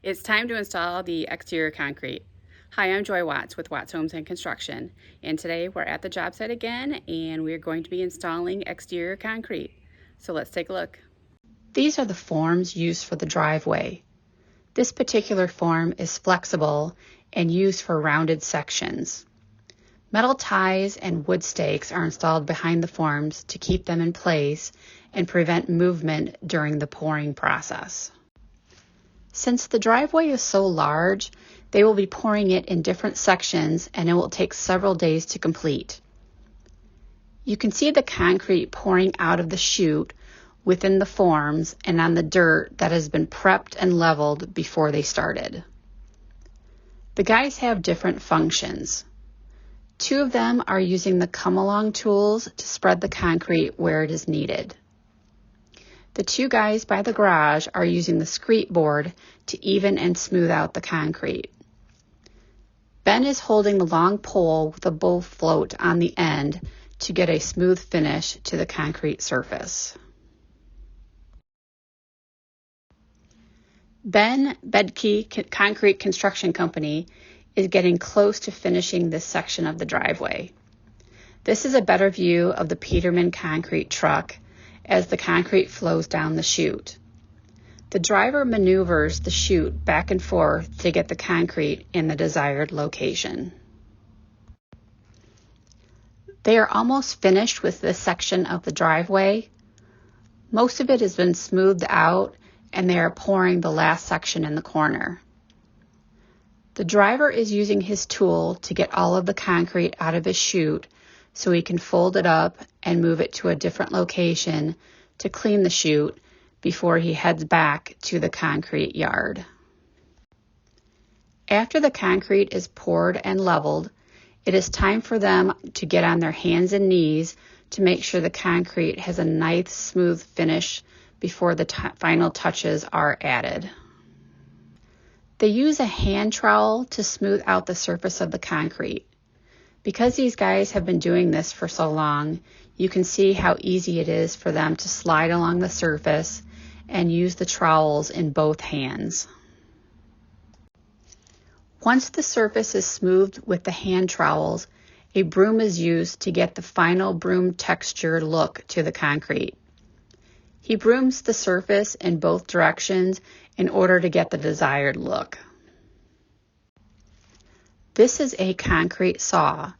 It's time to install the exterior concrete. Hi, I'm Joy Watts with Watts Homes and Construction, and today we're at the job site again and we're going to be installing exterior concrete. So let's take a look. These are the forms used for the driveway. This particular form is flexible and used for rounded sections. Metal ties and wood stakes are installed behind the forms to keep them in place and prevent movement during the pouring process. Since the driveway is so large, they will be pouring it in different sections and it will take several days to complete. You can see the concrete pouring out of the chute within the forms and on the dirt that has been prepped and leveled before they started. The guys have different functions. Two of them are using the come-along tools to spread the concrete where it is needed. The two guys by the garage are using the screed board to even and smooth out the concrete. Ben is holding the long pole with a bull float on the end to get a smooth finish to the concrete surface. Ben Bedke Concrete Construction Company is getting close to finishing this section of the driveway. This is a better view of the Peterman concrete truck as the concrete flows down the chute. The driver maneuvers the chute back and forth to get the concrete in the desired location. They are almost finished with this section of the driveway. Most of it has been smoothed out and they are pouring the last section in the corner. The driver is using his tool to get all of the concrete out of his chute so he can fold it up and move it to a different location to clean the chute before he heads back to the concrete yard. After the concrete is poured and leveled, it is time for them to get on their hands and knees to make sure the concrete has a nice smooth finish before the final touches are added. They use a hand trowel to smooth out the surface of the concrete. Because these guys have been doing this for so long, you can see how easy it is for them to slide along the surface and use the trowels in both hands. Once the surface is smoothed with the hand trowels, a broom is used to get the final broom texture look to the concrete. He brooms the surface in both directions in order to get the desired look. This is a concrete saw.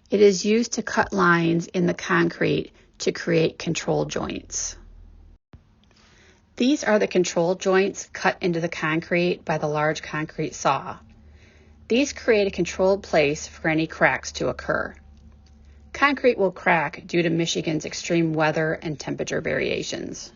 It is used to cut lines in the concrete to create control joints. These are the control joints cut into the concrete by the large concrete saw. These create a controlled place for any cracks to occur. Concrete will crack due to Michigan's extreme weather and temperature variations.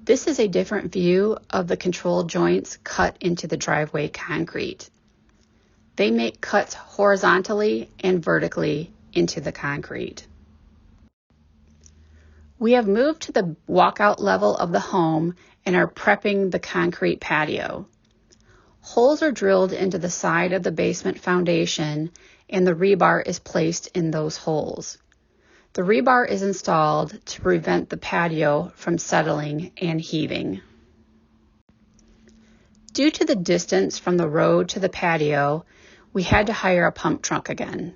This is a different view of the control joints cut into the driveway concrete. They make cuts horizontally and vertically into the concrete. We have moved to the walkout level of the home and are prepping the concrete patio. Holes are drilled into the side of the basement foundation and the rebar is placed in those holes. The rebar is installed to prevent the patio from settling and heaving. Due to the distance from the road to the patio, we had to hire a pump truck again.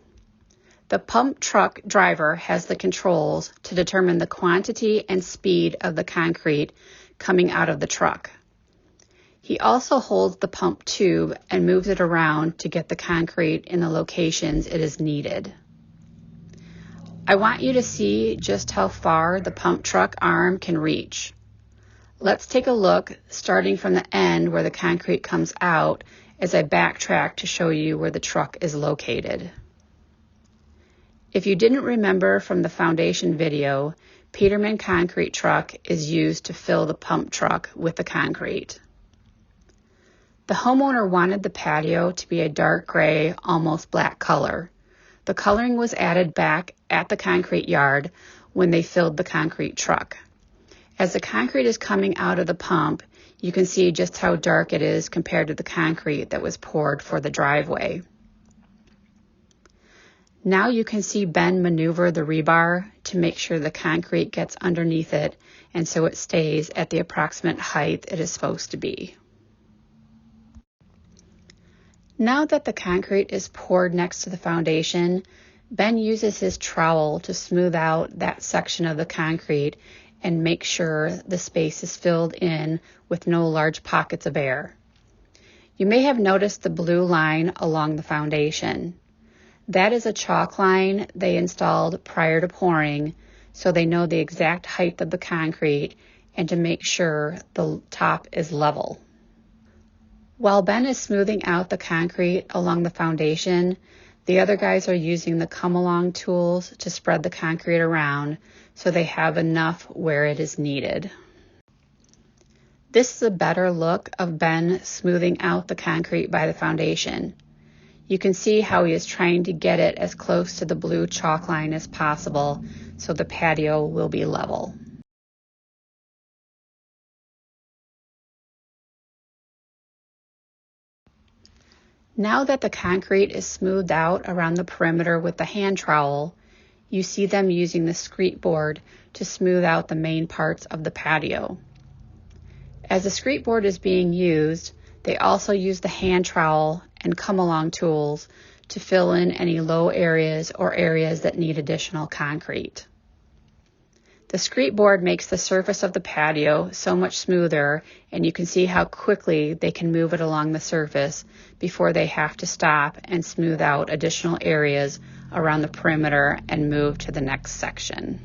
The pump truck driver has the controls to determine the quantity and speed of the concrete coming out of the truck. He also holds the pump tube and moves it around to get the concrete in the locations it is needed. I want you to see just how far the pump truck arm can reach. Let's take a look starting from the end where the concrete comes out as I backtrack to show you where the truck is located. If you didn't remember from the foundation video, Peterman concrete truck is used to fill the pump truck with the concrete. The homeowner wanted the patio to be a dark gray, almost black color. The coloring was added back at the concrete yard when they filled the concrete truck. As the concrete is coming out of the pump, you can see just how dark it is compared to the concrete that was poured for the driveway. Now you can see Ben maneuver the rebar to make sure the concrete gets underneath it and so it stays at the approximate height it is supposed to be. Now that the concrete is poured next to the foundation, Ben uses his trowel to smooth out that section of the concrete and make sure the space is filled in with no large pockets of air. You may have noticed the blue line along the foundation. That is a chalk line they installed prior to pouring, so they know the exact height of the concrete and to make sure the top is level. While Ben is smoothing out the concrete along the foundation, the other guys are using the come-along tools to spread the concrete around so they have enough where it is needed. This is a better look of Ben smoothing out the concrete by the foundation. You can see how he is trying to get it as close to the blue chalk line as possible so the patio will be level. Now that the concrete is smoothed out around the perimeter with the hand trowel, you see them using the screed board to smooth out the main parts of the patio. As the screed board is being used, they also use the hand trowel and come-along tools to fill in any low areas or areas that need additional concrete. The screed board makes the surface of the patio so much smoother, and you can see how quickly they can move it along the surface before they have to stop and smooth out additional areas around the perimeter and move to the next section.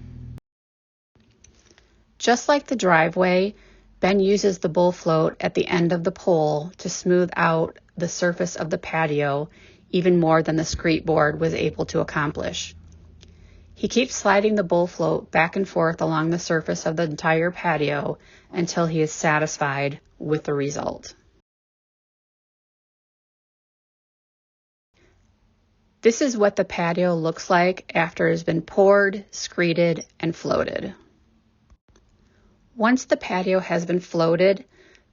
Just like the driveway, Ben uses the bull float at the end of the pole to smooth out the surface of the patio even more than the screed board was able to accomplish. He keeps sliding the bull float back and forth along the surface of the entire patio until he is satisfied with the result. This is what the patio looks like after it has been poured, screeded, and floated. Once the patio has been floated,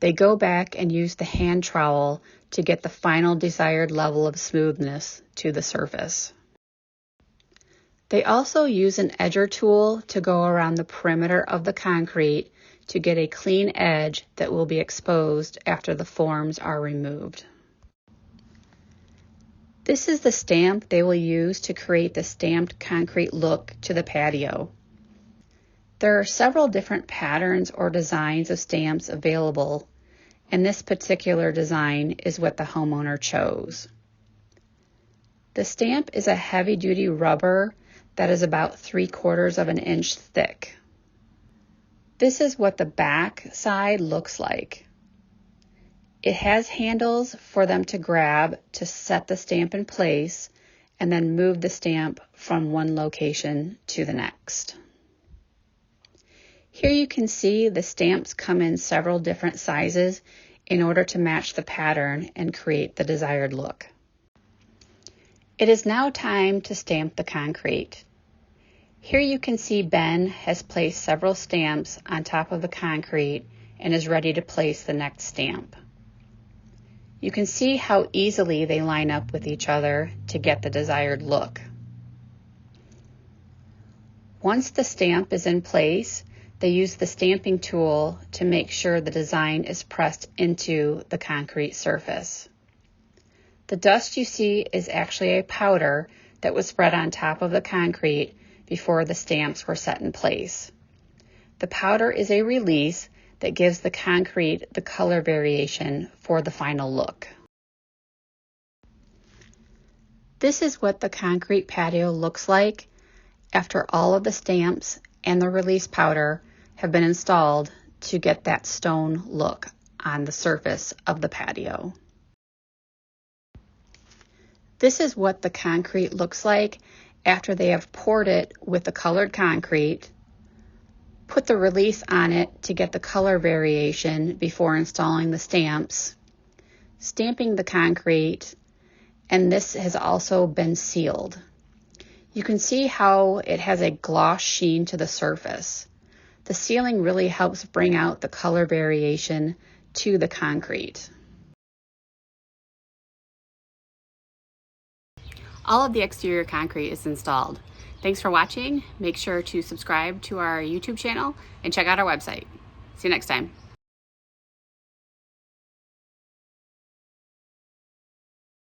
they go back and use the hand trowel to get the final desired level of smoothness to the surface. They also use an edger tool to go around the perimeter of the concrete to get a clean edge that will be exposed after the forms are removed. This is the stamp they will use to create the stamped concrete look to the patio. There are several different patterns or designs of stamps available, and this particular design is what the homeowner chose. The stamp is a heavy-duty rubber that is about 3/4 of an inch thick. This is what the back side looks like. It has handles for them to grab to set the stamp in place and then move the stamp from one location to the next. Here you can see the stamps come in several different sizes in order to match the pattern and create the desired look. It is now time to stamp the concrete. Here you can see Ben has placed several stamps on top of the concrete and is ready to place the next stamp. You can see how easily they line up with each other to get the desired look. Once the stamp is in place, they use the stamping tool to make sure the design is pressed into the concrete surface. The dust you see is actually a powder that was spread on top of the concrete before the stamps were set in place. The powder is a release that gives the concrete the color variation for the final look. This is what the concrete patio looks like after all of the stamps and the release powder have been installed to get that stone look on the surface of the patio. This is what the concrete looks like after they have poured it with the colored concrete, put the release on it to get the color variation before installing the stamps, stamping the concrete, and this has also been sealed. You can see how it has a gloss sheen to the surface. The sealing really helps bring out the color variation to the concrete. All of the exterior concrete is installed. Thanks for watching. Make sure to subscribe to our YouTube channel and check out our website. See you next time.